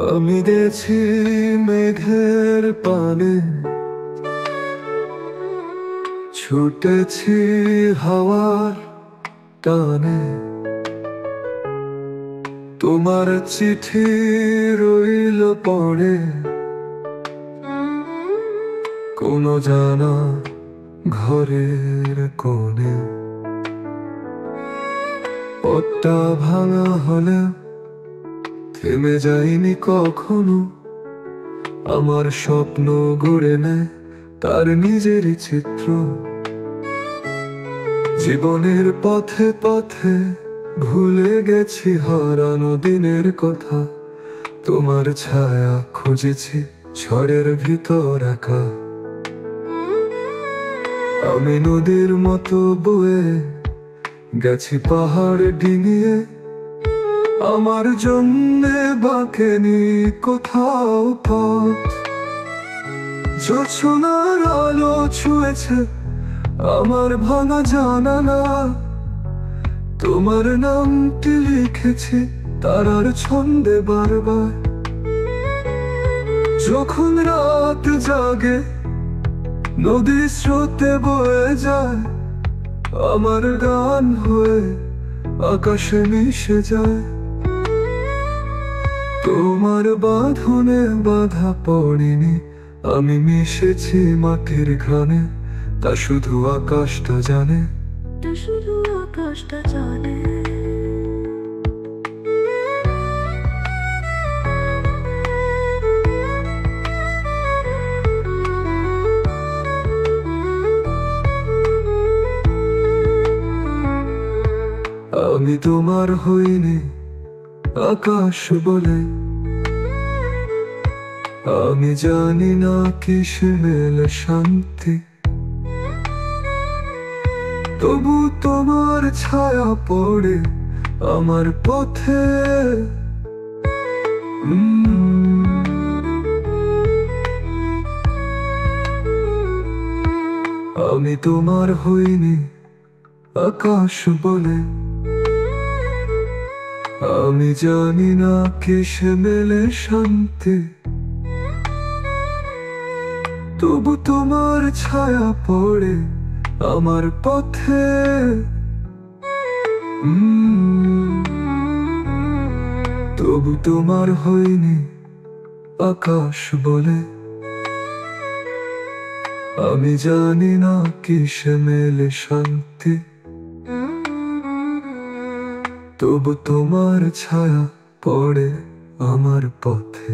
আমি দেখছি মেঘের পানে, ছুটেছি হাওয়ার টানে। তোমার চিঠি রইল পড়ে কোন জানা ঘরের কোণে। পথটা ভাঙা হলে থেমে যাইনি কখনো, আমার স্বপ্ন গড়ে নেয় তার নিজেরই চিত্র। জীবনের পথে পথে ভুলে গেছি হারানো দিনের কথা, তোমার ছায়া খুঁজেছি ঝড়ের ভিতর একা। আমি নদীর মতো বয়ে গেছি পাহাড় ডিঙিয়ে, আমার জন্যে বাঁকেনি কোথাও পথ। জোছনার আলো ছুঁয়েছে আমার ভাঙা জানালা, তোমার নামটি লিখেছি তারার ছন্দে বারবার। যখন রাত জাগে নদীর স্রোতে বয়ে যায়, আমার গান হয়ে আকাশে মিশে যায়। তোমার বাঁধনে বাধা পড়িনি, আমি মিশেছি মাটির ঘ্রাণে, তা শুধু আকাশটা জানে, তা শুধু আকাশটা জানে। আমি তোমার হইনি আকাশ বলে, আমি জানি না কিসে মেলে শান্তি। তবু তোমার ছায়া পড়ে আমার পথে। আমি তোমার হইনি আকাশ বলে, আমি জানি না কিসে মেলে শান্তি। তবু তোমার ছায়া পড়ে আমার পথে। তবু তোমার হইনি আকাশ বলে, আমি জানি না কিসে মেলে শান্তি। তবু তোমার ছায়া পড়ে আমার পথে।